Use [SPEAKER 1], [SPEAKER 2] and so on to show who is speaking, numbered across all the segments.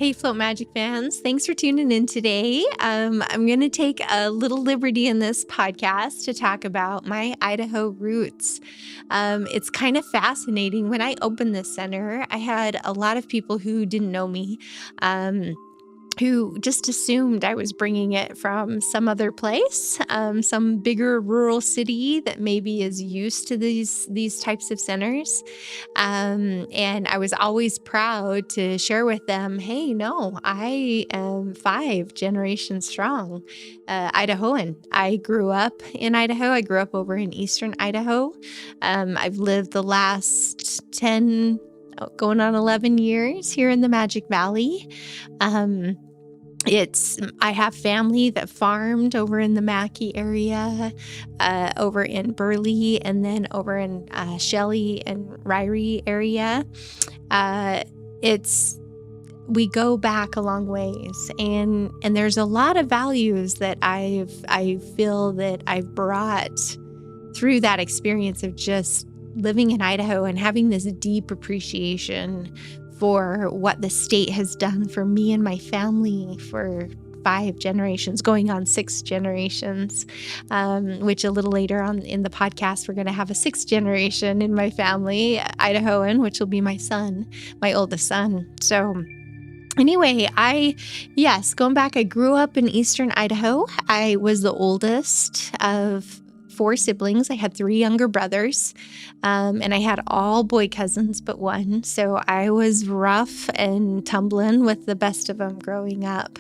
[SPEAKER 1] Hey, Float Magic fans. Thanks for tuning in today. I'm going to take a little liberty in this podcast to talk about my Idaho roots. It's kind of fascinating. When I opened this center, I had a lot of people who didn't know me. Who just assumed I was bringing it from some other place, some bigger rural city that maybe is used to these types of centers. And I was always proud to share with them, hey, no, I am 5 generations strong, Idahoan. I grew up in Idaho. I grew up over in eastern Idaho. I've lived the last 10, going on 11 years here in the Magic Valley. I have family that farmed over in the Mackey area, over in Burley, and then over in Shelley and Ryrie area. We go back a long ways, and there's a lot of values that I feel that I've brought through that experience of just living in Idaho and having this deep appreciation for what the state has done for me and my family for 5 generations, going on 6 generations, which a little later on in the podcast, we're going to have a 6th generation in my family, Idahoan, which will be my son, my oldest son. So anyway, going back, I grew up in eastern Idaho. I was the oldest of 4 siblings. I had 3 younger brothers, and I had all boy cousins but one. So I was rough and tumbling with the best of them growing up.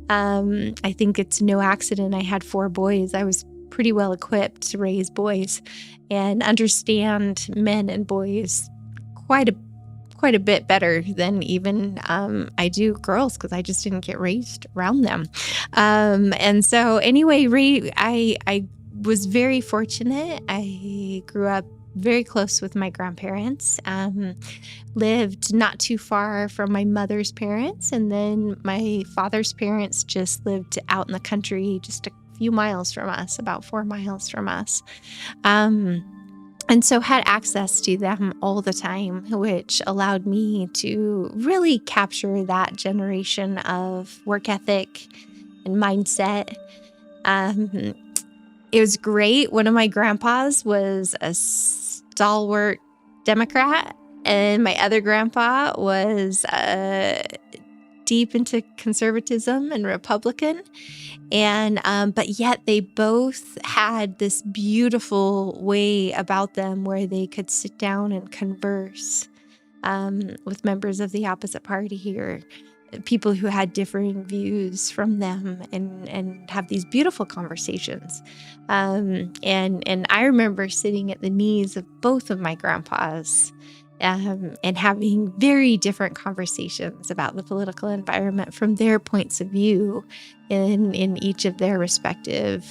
[SPEAKER 1] I think it's no accident I had 4 boys. I was pretty well equipped to raise boys and understand men and boys quite a bit better than even I do girls, because I just didn't get raised around them. And so anyway, I was very fortunate. I grew up very close with my grandparents, lived not too far from my mother's parents, and then my father's parents just lived out in the country just a few miles from us, about 4 miles from us. And so had access to them all the time, which allowed me to really capture that generation of work ethic and mindset. It was great. One of my grandpas was a stalwart Democrat, and my other grandpa was deep into conservatism and Republican. And but yet they both had this beautiful way about them where they could sit down and converse with members of the opposite party here, people who had differing views from them, and have these beautiful conversations. And I remember sitting at the knees of both of my grandpas and having very different conversations about the political environment from their points of view in each of their respective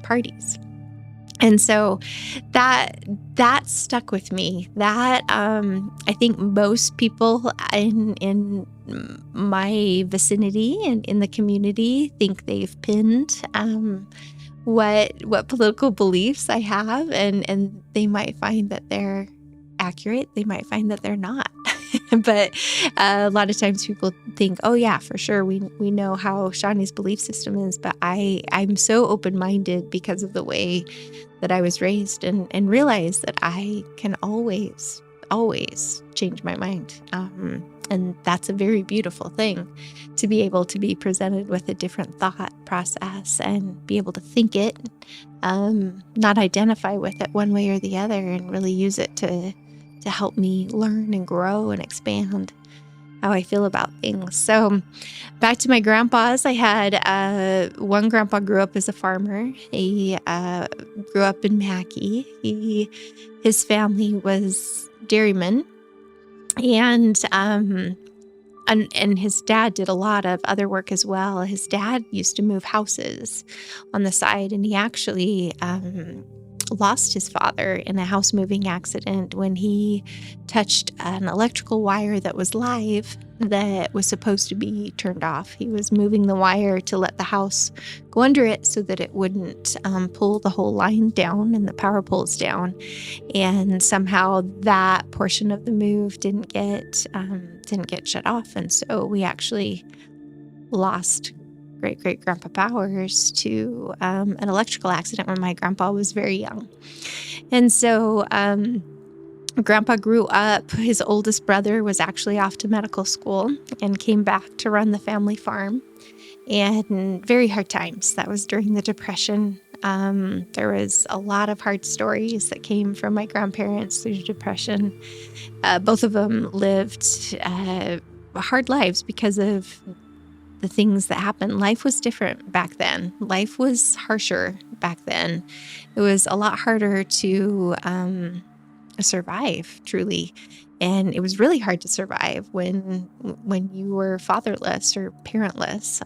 [SPEAKER 1] parties. And so that stuck with me. That I think most people in my vicinity and in the community think they've pinned what political beliefs I have, and they might find that they're accurate. They might find that they're not. But a lot of times people think, oh yeah, for sure, we know how Shawnee's belief system is. But I'm so open-minded because of the way that I was raised, and realize that I can always change my mind. And that's a very beautiful thing, to be able to be presented with a different thought process and be able to think it, not identify with it one way or the other, and really use it to help me learn and grow and expand how I feel about things. So back to my grandpas, I had one grandpa grew up as a farmer. He grew up in Mackey. His family was dairymen, and his dad did a lot of other work as well. His dad used to move houses on the side, and he actually lost his father in a house moving accident when he touched an electrical wire that was live that was supposed to be turned off. He was moving the wire to let the house go under it so that it wouldn't pull the whole line down and the power poles down. And somehow that portion of the move didn't get shut off, and so we actually lost great-great-grandpa Powers to an electrical accident when my grandpa was very young. And so Grandpa grew up. His oldest brother was actually off to medical school and came back to run the family farm. And very hard times. That was during the Depression. There was a lot of hard stories that came from my grandparents through the Depression. Both of them lived hard lives because of the things that happened. Life was different back then. Life was harsher back then. It was a lot harder to survive, truly. And it was really hard to survive when you were fatherless or parentless,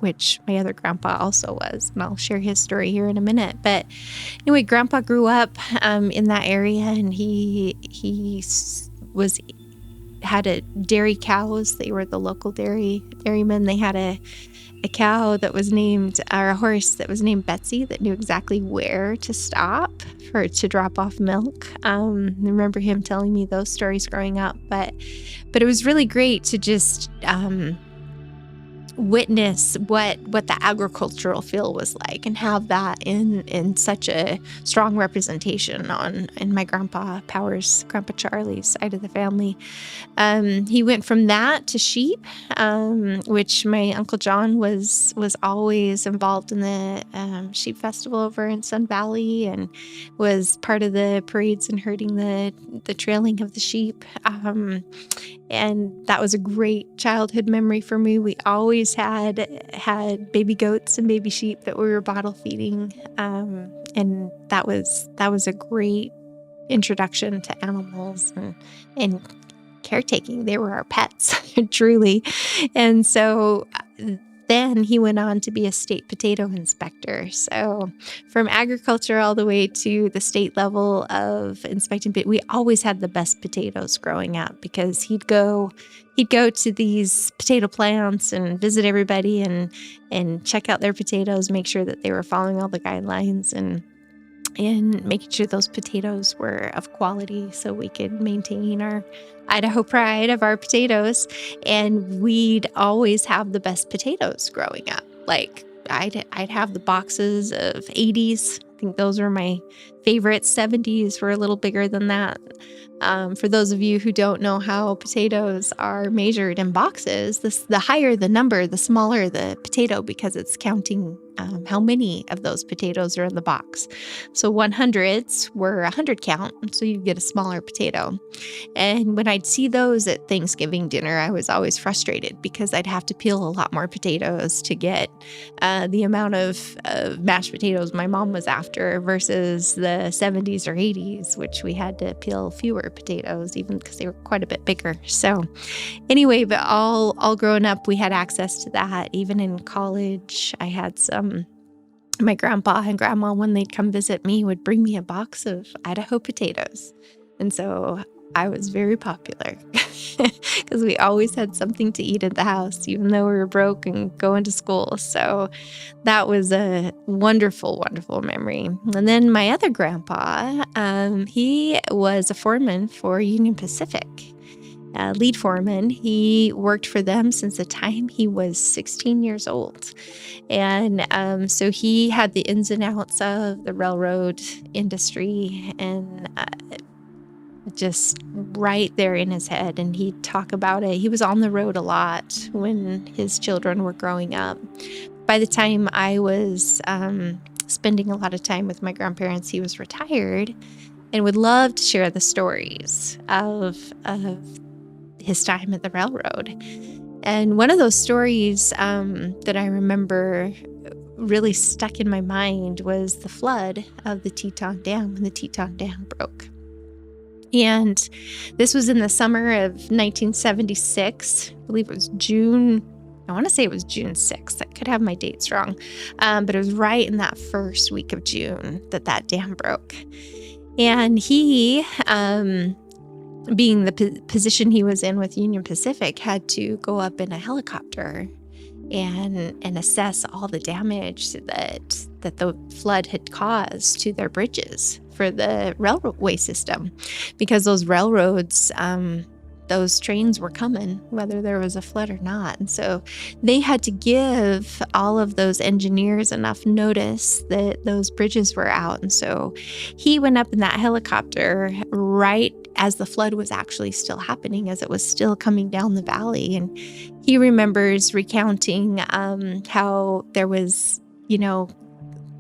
[SPEAKER 1] which my other grandpa also was. And I'll share his story here in a minute. But anyway, Grandpa grew up in that area, and he had a dairy cows. They were the local dairymen. They had a cow that was named, or a horse that was named Betsy, that knew exactly where to stop to drop off milk. I remember him telling me those stories growing up, but it was really great to just witness what the agricultural field was like and have that in such a strong representation in my grandpa Powers, Grandpa Charlie's side of the family. He went from that to sheep, which my Uncle John was always involved in the sheep festival over in Sun Valley, and was part of the parades and herding the trailing of the sheep. And that was a great childhood memory for me. We always had baby goats and baby sheep that we were bottle feeding. And that was a great introduction to animals and caretaking. They were our pets, truly. And so then he went on to be a state potato inspector. So from agriculture all the way to the state level of inspecting, we always had the best potatoes growing up, because he'd go to these potato plants and visit everybody and check out their potatoes, make sure that they were following all the guidelines, and making sure those potatoes were of quality so we could maintain our Idaho pride of our potatoes. And we'd always have the best potatoes growing up. Like I'd have the boxes of 80s. I think those were my favorites. 70s were a little bigger than that. For those of you who don't know how potatoes are measured in boxes, the higher the number, the smaller the potato, because it's counting how many of those potatoes are in the box. So 100s were 100 count, so you get a smaller potato. And when I'd see those at Thanksgiving dinner, I was always frustrated, because I'd have to peel a lot more potatoes to get the amount of mashed potatoes my mom was after, versus the 70s or 80s, which we had to peel fewer potatoes, even because they were quite a bit bigger. So anyway, but all growing up, we had access to that. Even in college, I had my grandpa and grandma, when they'd come visit me, would bring me a box of Idaho potatoes. And so I was very popular because we always had something to eat at the house, even though we were broke and going to school. So that was a wonderful, wonderful memory. And then my other grandpa, he was a foreman for Union Pacific, lead foreman. He worked for them since the time he was 16 years old. And so he had the ins and outs of the railroad industry, and just right there in his head. And he'd talk about it. He was on the road a lot when his children were growing up. By the time I was spending a lot of time with my grandparents, he was retired and would love to share the stories of his time at the railroad. And one of those stories that I remember really stuck in my mind was the flood of the Teton Dam, when the Teton Dam broke. And this was in the summer of 1976. I believe it was June I want to say it was June 6th. I could have my dates wrong. But it was right in that first week of June that dam broke. And he, being the position he was in with Union Pacific, had to go up in a helicopter and assess all the damage that the flood had caused to their bridges for the railway system, because those railroads, those trains were coming whether there was a flood or not. And so they had to give all of those engineers enough notice that those bridges were out. And so he went up in that helicopter right as the flood was actually still happening, as it was still coming down the valley. And he remembers recounting how there was,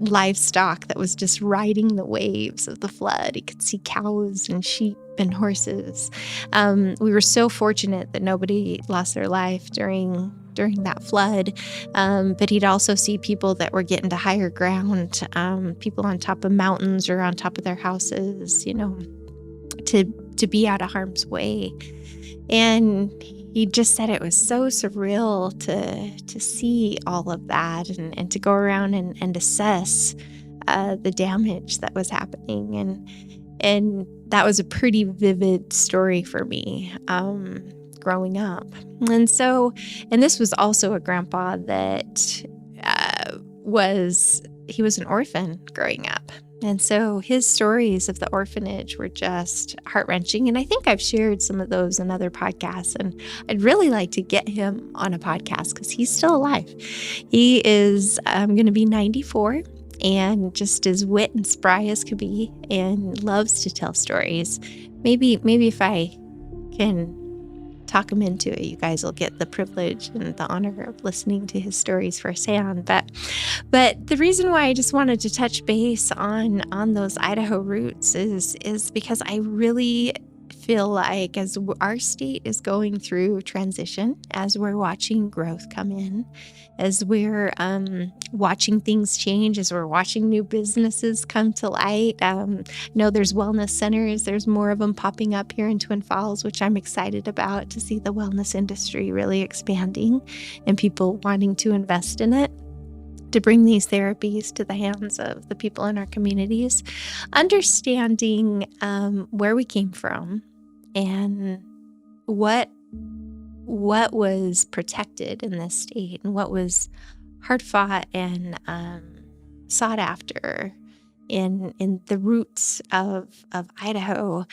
[SPEAKER 1] livestock that was just riding the waves of the flood. He could see cows and sheep and horses. We were so fortunate that nobody lost their life during that flood. But he'd also see people that were getting to higher ground, people on top of mountains or on top of their houses, to be out of harm's way. And he just said it was so surreal to see all of that and to go around and assess the damage that was happening. And that was a pretty vivid story for me growing up. And this was also a grandpa that he was an orphan growing up. And so his stories of the orphanage were just heart-wrenching. And I think I've shared some of those in other podcasts. And I'd really like to get him on a podcast because he's still alive. He is going to be 94 and just as wit and spry as could be, and loves to tell stories. Maybe if I can talk him into it, you guys will get the privilege and the honor of listening to his stories firsthand. But the reason why I just wanted to touch base on those Idaho roots is because I really feel like as our state is going through transition, as we're watching growth come in, as we're watching things change, as we're watching new businesses come to light. There's wellness centers. There's more of them popping up here in Twin Falls, which I'm excited about, to see the wellness industry really expanding and people wanting to invest in it, to bring these therapies to the hands of the people in our communities. Understanding where we came from and what was protected in this state and what was hard fought and sought after in the roots of Idaho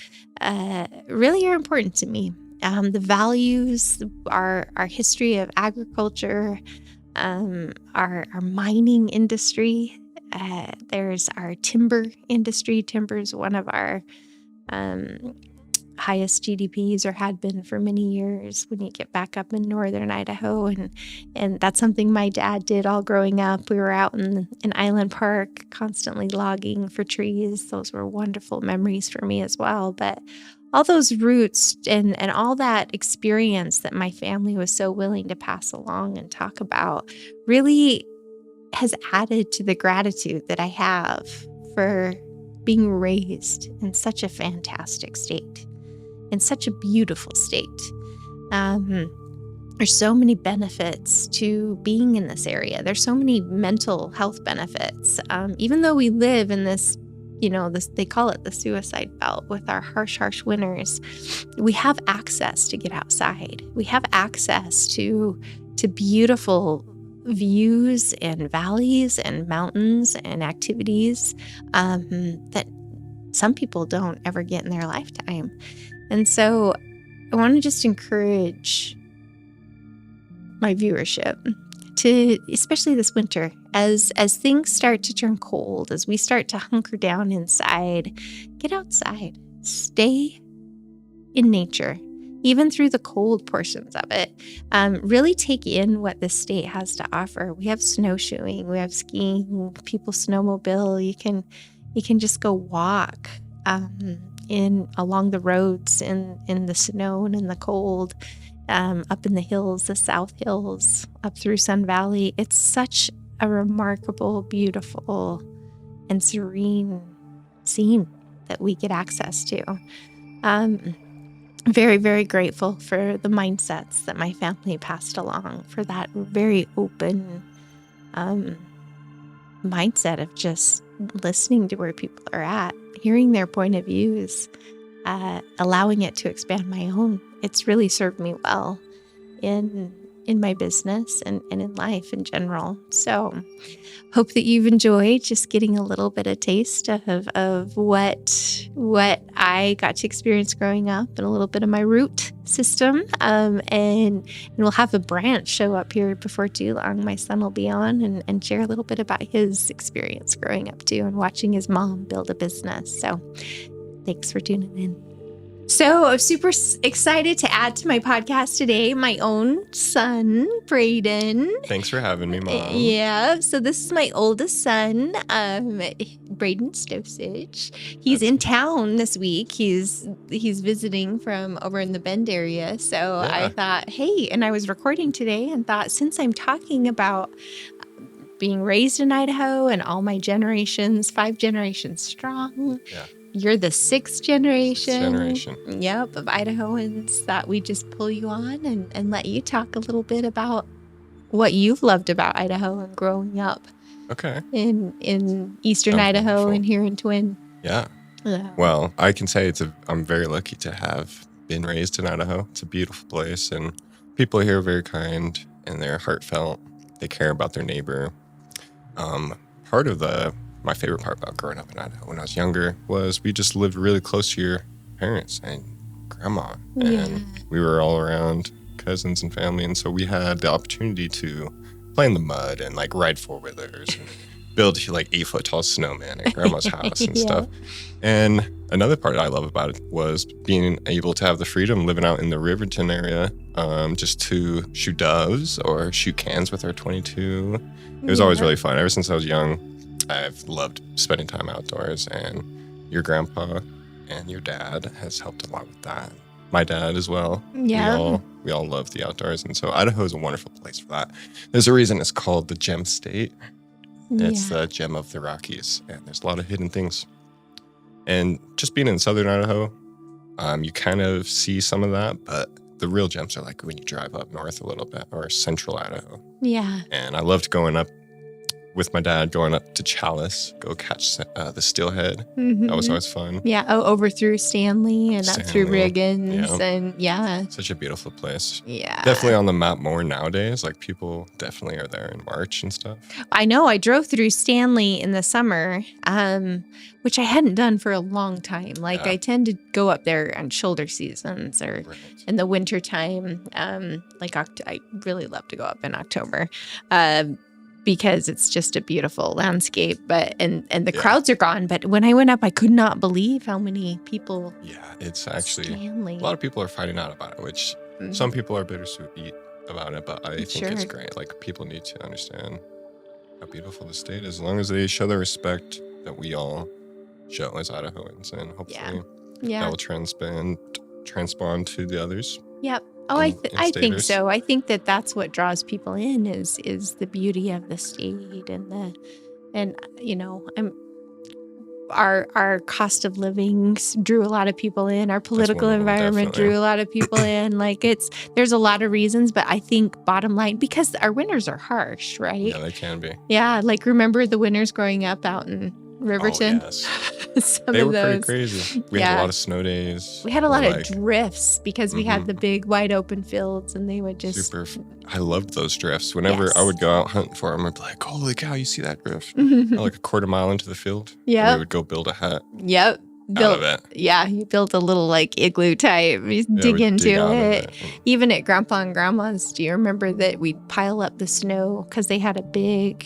[SPEAKER 1] really are important to me. The values, our history of agriculture, our mining industry. There's our timber industry. Timber is one of our highest GDPs, or had been for many years when you get back up in northern Idaho. And that's something my dad did all growing up. We were out in Island Park constantly logging for trees. Those were wonderful memories for me as well. But all those roots and all that experience that my family was so willing to pass along and talk about really has added to the gratitude that I have for being raised in such a fantastic state, in such a beautiful state. There's so many benefits to being in this area. There's so many mental health benefits. Even though we live in this, they call it the suicide belt with our harsh winters, we have access to get outside. We have access to beautiful views and valleys and mountains and activities that some people don't ever get in their lifetime. And so I want to just encourage my viewership to, especially this winter, as things start to turn cold, as we start to hunker down inside, get outside, stay in nature, even through the cold portions of it. Really take in what this state has to offer. We have snowshoeing, we have skiing, people snowmobile. You can just go walk along the roads in the snow and in the cold, up in the hills, the South Hills, up through Sun Valley. It's such a remarkable, beautiful, and serene scene that we get access to. very, very grateful for the mindsets that my family passed along, for that very open mindset of just listening to where people are at, hearing their point of views, allowing it to expand my own. It's really served me well in my business and in life in general. So hope that you've enjoyed just getting a little bit of taste of what I got to experience growing up and a little bit of my root system. And we'll have a branch show up here before too long. My son will be on and share a little bit about his experience growing up too and watching his mom build a business. So thanks for tuning in. So I'm super excited to add to my podcast today my own son, Braeden.
[SPEAKER 2] Thanks for having me, Mom.
[SPEAKER 1] Yeah. So this is my oldest son, Braeden Stosage. He's in town this week. He's visiting from over in the Bend area. So yeah. I thought, hey, and I was recording today and thought, since I'm talking about being raised in Idaho and all my generations, 5 generations strong.
[SPEAKER 2] Yeah.
[SPEAKER 1] You're the 6th generation.
[SPEAKER 2] 6th generation.
[SPEAKER 1] Yep, of Idahoans. That we just pull you on and let you talk a little bit about what you've loved about Idaho and growing up.
[SPEAKER 2] Okay.
[SPEAKER 1] In Eastern Idaho wonderful. And here in Twin.
[SPEAKER 2] Yeah. Well, I can say I'm very lucky to have been raised in Idaho. It's a beautiful place, and people here are very kind and they're heartfelt. They care about their neighbor. My favorite part about growing up in Idaho when I was younger was we just lived really close to your parents and grandma.
[SPEAKER 1] Yeah.
[SPEAKER 2] And we were all around cousins and family. And so we had the opportunity to play in the mud and like ride 4-wheelers and build like 8-foot tall snowman at grandma's house and stuff. And another part I love about it was being able to have the freedom living out in the Riverton area, just to shoot doves or shoot cans with our .22. It was always really fun. Ever since I was young, I've loved spending time outdoors, and your grandpa and your dad has helped a lot with that. My dad as well.
[SPEAKER 1] Yeah.
[SPEAKER 2] We all love the outdoors, and so Idaho is a wonderful place for that. There's a reason it's called the Gem State. It's the gem of the Rockies, and there's a lot of hidden things. And just being in southern Idaho, you kind of see some of that, but the real gems are like when you drive up north a little bit, or central Idaho.
[SPEAKER 1] Yeah.
[SPEAKER 2] And I loved going up with my dad, going up to Chalice, go catch the steelhead.
[SPEAKER 1] Mm-hmm.
[SPEAKER 2] That was always fun.
[SPEAKER 1] Yeah, over through Stanley and up through Riggins. And
[SPEAKER 2] such a beautiful place.
[SPEAKER 1] Yeah.
[SPEAKER 2] Definitely on the map more nowadays. Like people definitely are there in March and stuff.
[SPEAKER 1] I know. I drove through Stanley in the summer, which I hadn't done for a long time. Like I tend to go up there on shoulder seasons or in the winter time. I really love to go up in October. Because it's just a beautiful landscape, and the crowds are gone. But when I went up, I could not believe how many people.
[SPEAKER 2] Yeah, it's actually
[SPEAKER 1] Stanley.
[SPEAKER 2] A lot of people are finding out about it, which some people are bittersweet about it, but I think it's great. Like people need to understand how beautiful the state is, as long as they show the respect that we all show as Idahoans, and hopefully that will transpond to the others.
[SPEAKER 1] Yep. Oh, I think so. I think that's what draws people in is the beauty of the state our cost of living drew a lot of people in. Our political environment drew a lot of people in. Like there's a lot of reasons, but I think bottom line, because our winters are harsh, right?
[SPEAKER 2] Yeah, they can be.
[SPEAKER 1] Yeah, like remember the winters growing up out in Riverton?
[SPEAKER 2] Oh, yes. They were pretty crazy. We had a lot of snow days.
[SPEAKER 1] We had a lot of drifts because we had the big wide open fields, and they would just...
[SPEAKER 2] I loved those drifts. Whenever I would go out hunting for them, I'd be like, holy cow, you see that drift? Like a quarter mile into the field.
[SPEAKER 1] Yeah.
[SPEAKER 2] We would go build a hut.
[SPEAKER 1] Yep.
[SPEAKER 2] Out of it.
[SPEAKER 1] Yeah, you built a little like igloo type. You dig into it. Even at Grandpa and Grandma's, do you remember that we'd pile up the snow because they had a big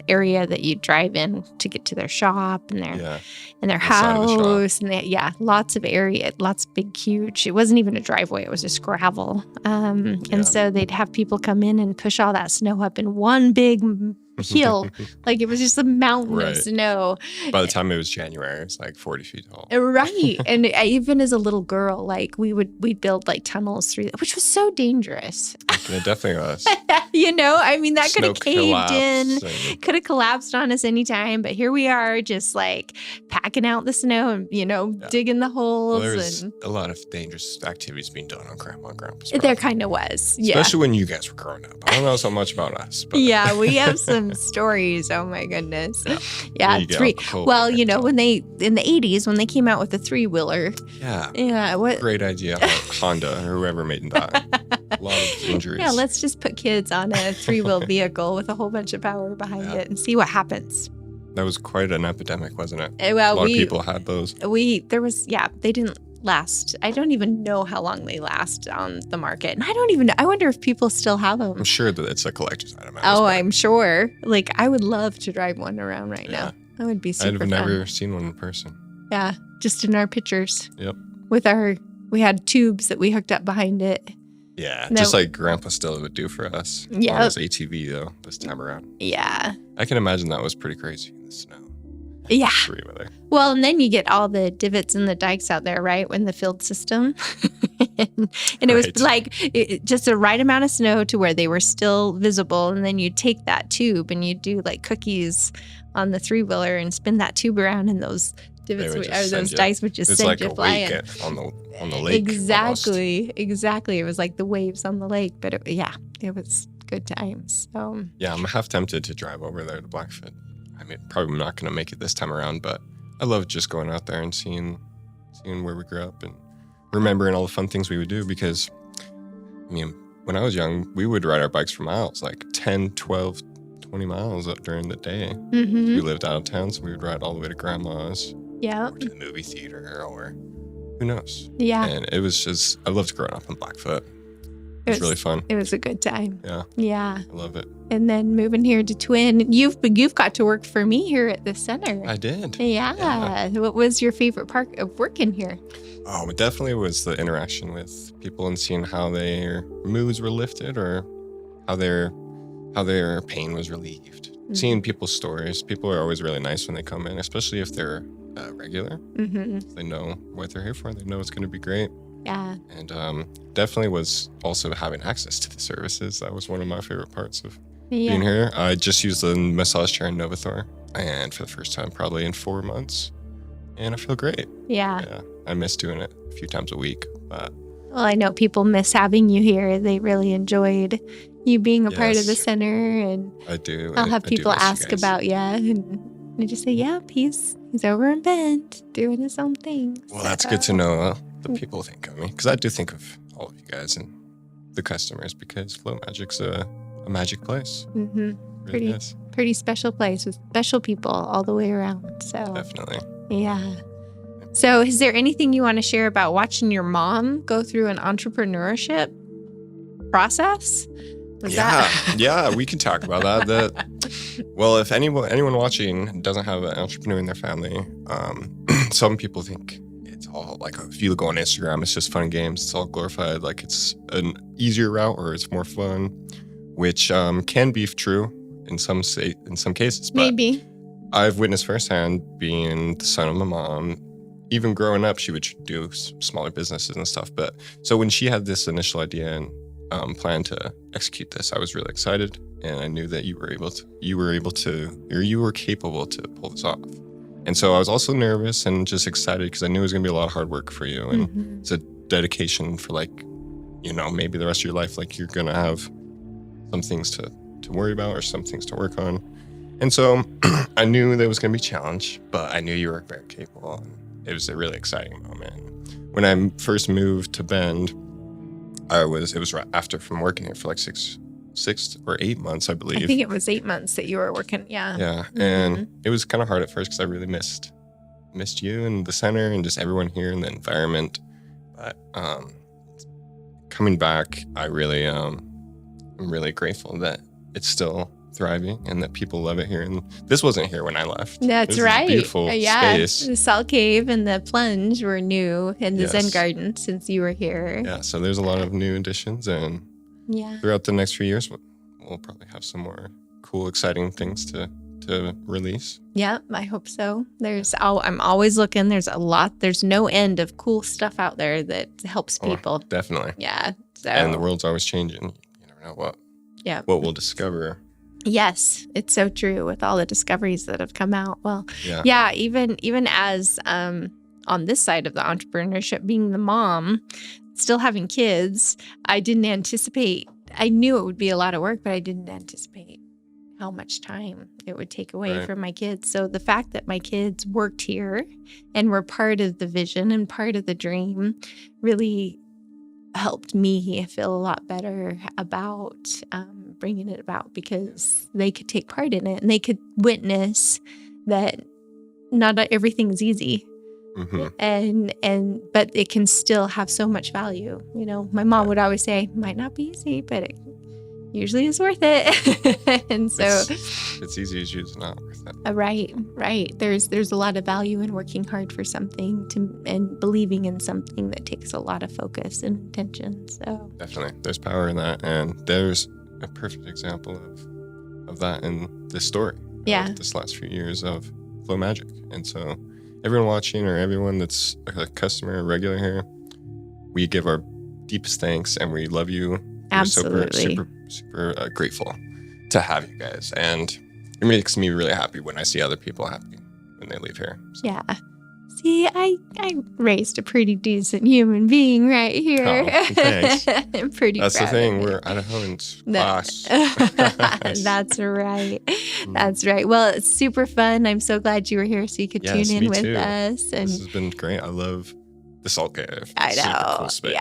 [SPEAKER 1] area that you drive in to get to their shop and their house, and lots of area, lots of big, huge. It wasn't even a driveway; it was just gravel. And so they'd have people come in and push all that snow up in one big hill. Like it was just a mountain of
[SPEAKER 2] Right.
[SPEAKER 1] snow.
[SPEAKER 2] By the time it was January, it's like 40 feet tall.
[SPEAKER 1] Right. And even as a little girl, like we'd build like tunnels through, which was so dangerous.
[SPEAKER 2] It definitely was.
[SPEAKER 1] You know, I mean, that could
[SPEAKER 2] Snow
[SPEAKER 1] have caved in,
[SPEAKER 2] collapse
[SPEAKER 1] could have collapsed on us anytime. But here we are just like packing out the snow and, digging the holes.
[SPEAKER 2] Well, there was
[SPEAKER 1] and
[SPEAKER 2] a lot of dangerous activities being done on Grandma and Grandpa's
[SPEAKER 1] there
[SPEAKER 2] property.
[SPEAKER 1] kind of was. Yeah.
[SPEAKER 2] Especially when you guys were growing up. I don't know so much about us. But
[SPEAKER 1] Yeah, we have some stories. Oh my goodness. Yeah,
[SPEAKER 2] You get
[SPEAKER 1] three.
[SPEAKER 2] alcohol
[SPEAKER 1] Well,
[SPEAKER 2] and
[SPEAKER 1] when they in the 80s when they came out with the 3-wheeler.
[SPEAKER 2] Yeah.
[SPEAKER 1] Yeah, what
[SPEAKER 2] Great idea. Honda or whoever made that. A lot of injuries.
[SPEAKER 1] Yeah, let's just put kids on a 3-wheel vehicle with a whole bunch of power behind it and see what happens.
[SPEAKER 2] That was quite an epidemic, wasn't it?
[SPEAKER 1] Well,
[SPEAKER 2] a lot of people had those.
[SPEAKER 1] They didn't last. I don't even know how long they last on the market. And I wonder if people still have them.
[SPEAKER 2] I'm sure that it's a collector's item.
[SPEAKER 1] I'm sure. Like, I would love to drive one around right now. That would be super
[SPEAKER 2] I've
[SPEAKER 1] fun.
[SPEAKER 2] never seen one in person.
[SPEAKER 1] Yeah, just in our pictures.
[SPEAKER 2] Yep.
[SPEAKER 1] We had tubes that we hooked up behind it.
[SPEAKER 2] Yeah, just like Grandpa still would do for us.
[SPEAKER 1] Yeah.
[SPEAKER 2] On his ATV, though, this time around.
[SPEAKER 1] Yeah.
[SPEAKER 2] I can imagine that was pretty crazy in the snow.
[SPEAKER 1] Yeah.
[SPEAKER 2] Weather.
[SPEAKER 1] Well, and then you get all the divots and the dikes out there, right? When the field system. and it was like just the right amount of snow to where they were still visible. And then you take that tube and you do like cookies on the 3-wheeler and spin that tube around, and those divots those dikes would just send you flying.
[SPEAKER 2] It's like a wake on the lake.
[SPEAKER 1] Exactly. Exactly. It was like the waves on the lake, but it was good times. So
[SPEAKER 2] yeah, I'm half tempted to drive over there to Blackfoot. I mean, probably not going to make it this time around, but I love just going out there and seeing where we grew up and remembering all the fun things we would do, because, I mean, when I was young, we would ride our bikes for miles, like 10, 12, 20 miles up during the day.
[SPEAKER 1] Mm-hmm.
[SPEAKER 2] We lived out of town, so we would ride all the way to Grandma's.
[SPEAKER 1] Yeah.
[SPEAKER 2] Or to the movie theater, or who knows.
[SPEAKER 1] Yeah.
[SPEAKER 2] And it was just, I loved growing up in Blackfoot. It was really fun.
[SPEAKER 1] It was a good time.
[SPEAKER 2] Yeah.
[SPEAKER 1] Yeah.
[SPEAKER 2] I love it.
[SPEAKER 1] And then moving here to Twin, you've got to work for me here at the center.
[SPEAKER 2] I did.
[SPEAKER 1] Yeah. What was your favorite part of working here?
[SPEAKER 2] Oh, it definitely was the interaction with people and seeing how their moods were lifted, or how their pain was relieved. Mm-hmm. Seeing people's stories. People are always really nice when they come in, especially if they're regular.
[SPEAKER 1] Mm-hmm.
[SPEAKER 2] They know what they're here for. They know it's going to be great.
[SPEAKER 1] Yeah.
[SPEAKER 2] And definitely was also having access to the services. That was one of my favorite parts of being here. I just used the massage chair in Novathor, and for the first time probably in 4 months. And I feel great.
[SPEAKER 1] Yeah.
[SPEAKER 2] I miss doing it a few times a week. But
[SPEAKER 1] well, I know people miss having you here. They really enjoyed you being a part of the center. And
[SPEAKER 2] I do.
[SPEAKER 1] I'll have people ask about you. And I just say, yep, he's over in Bend doing his own thing.
[SPEAKER 2] Well, that's good to know. The people think of me, because I do think of all of you guys and the customers, because Flow Magic's a magic place.
[SPEAKER 1] Mm-hmm.
[SPEAKER 2] Really
[SPEAKER 1] pretty special place with special people all the way around. So
[SPEAKER 2] definitely.
[SPEAKER 1] Yeah. So is there anything you want to share about watching your mom go through an entrepreneurship process?
[SPEAKER 2] Yeah, we can talk about that. Well, if anyone watching doesn't have an entrepreneur in their family, some people think it's all like, if you go on Instagram, it's just fun and games. It's all glorified, like it's an easier route or it's more fun, which can be true in some cases. But
[SPEAKER 1] maybe
[SPEAKER 2] I've witnessed firsthand, being the son of my mom. Even growing up, she would do smaller businesses and stuff. But so when she had this initial idea and plan to execute this, I was really excited, and I knew that you were capable to pull this off. And so I was also nervous and just excited, because I knew it was going to be a lot of hard work for you, and it's a dedication for, like, maybe the rest of your life. Like, you're going to have some things to worry about or some things to work on. And so I knew there was going to be a challenge, but I knew you were very capable. And it was a really exciting moment. When I first moved to Bend, it was right after from working here for like 6 or 8 months, I believe.
[SPEAKER 1] I think it was 8 months that you were working. Yeah.
[SPEAKER 2] Yeah. And it was kind of hard at first, because I really missed you and the center and just everyone here and the environment. But coming back, I'm really grateful that it's still thriving and that people love it here. And this wasn't here when I left.
[SPEAKER 1] That's right.
[SPEAKER 2] Beautiful space.
[SPEAKER 1] The Salt Cave and the Plunge were new, and the Zen Garden since you were here.
[SPEAKER 2] Yeah, so there's a lot of new additions, and throughout the next few years, we'll probably have some more cool, exciting things to release.
[SPEAKER 1] Yeah, I hope so. I'm always looking. There's no end of cool stuff out there that helps people.
[SPEAKER 2] Definitely.
[SPEAKER 1] Yeah. So,
[SPEAKER 2] and the world's always changing. You never know what we'll discover.
[SPEAKER 1] Yes, it's so true with all the discoveries that have come out. Well, even as on this side of the entrepreneurship, being the mom, still having kids, I didn't anticipate. I knew it would be a lot of work, but I didn't anticipate how much time it would take away from my kids. So the fact that my kids worked here and were part of the vision and part of the dream really helped me feel a lot better about bringing it about, because they could take part in it and they could witness that not everything's easy. But it can still have so much value. You know, my mom would always say, might not be easy, but it usually is worth it. And so
[SPEAKER 2] it's easy, it's usually not worth it.
[SPEAKER 1] Right. There's a lot of value in working hard for something and believing in something that takes a lot of focus and attention. So
[SPEAKER 2] definitely, there's power in that, and there's a perfect example of that in this story. This last few years of Flow Magic. And so everyone watching, or everyone that's a customer or regular here, we give our deepest thanks, and we love you.
[SPEAKER 1] Absolutely.
[SPEAKER 2] We're super grateful to have you guys, and it makes me really happy when I see other people happy when they leave here. So.
[SPEAKER 1] Yeah. See, I raised a pretty decent human being right here.
[SPEAKER 2] Oh, thanks.
[SPEAKER 1] I'm pretty
[SPEAKER 2] That's
[SPEAKER 1] proud
[SPEAKER 2] the thing.
[SPEAKER 1] of it.
[SPEAKER 2] We're Idahoans class.
[SPEAKER 1] That's right. That's right. Well, it's super fun. I'm so glad you were here so you could tune in with us. And
[SPEAKER 2] this has been great. I love the Salt Cave.
[SPEAKER 1] I know.
[SPEAKER 2] Super cool space.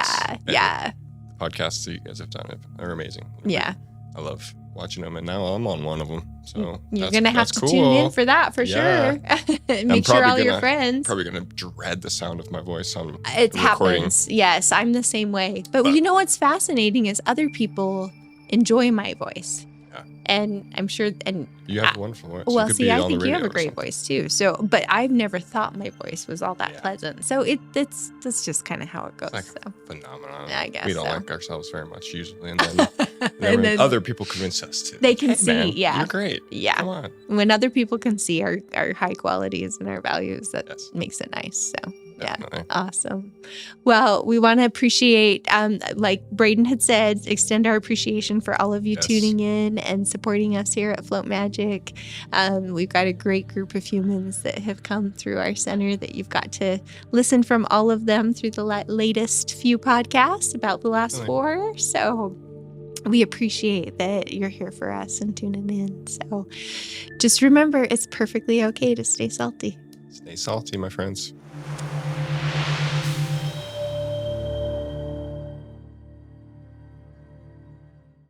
[SPEAKER 1] Yeah.
[SPEAKER 2] The podcasts that you guys have done are amazing.
[SPEAKER 1] Yeah.
[SPEAKER 2] I love watching them, and now I'm on one of them. So
[SPEAKER 1] you're gonna have to tune in for that for sure. Make sure all your friends.
[SPEAKER 2] Probably gonna dread the sound of my voice on
[SPEAKER 1] it
[SPEAKER 2] the recording.
[SPEAKER 1] Happens. Yes, I'm the same way. But you know what's fascinating is other people enjoy my voice.
[SPEAKER 2] Yeah.
[SPEAKER 1] And I'm sure, and
[SPEAKER 2] you have a wonderful voice.
[SPEAKER 1] Well, see, I think you have a great voice too. So, but I've never thought my voice was all that pleasant. So that's just kind of how it goes.
[SPEAKER 2] It's like a phenomenon.
[SPEAKER 1] I guess
[SPEAKER 2] we don't like ourselves very much usually, and then, other people convince us to.
[SPEAKER 1] They can see,
[SPEAKER 2] man, you're great.
[SPEAKER 1] Yeah,
[SPEAKER 2] come on.
[SPEAKER 1] When other people can see our high qualities and our values, that makes it nice. So.
[SPEAKER 2] Definitely.
[SPEAKER 1] Yeah. Awesome. Well, we want to appreciate, like Braeden had said, extend our appreciation for all of you tuning in and supporting us here at Float Magic. We've got a great group of humans that have come through our center that you've got to listen from all of them through the latest few podcasts, about the last 4. So we appreciate that you're here for us and tuning in. So just remember, it's perfectly okay to stay salty.
[SPEAKER 2] Stay salty, my friends.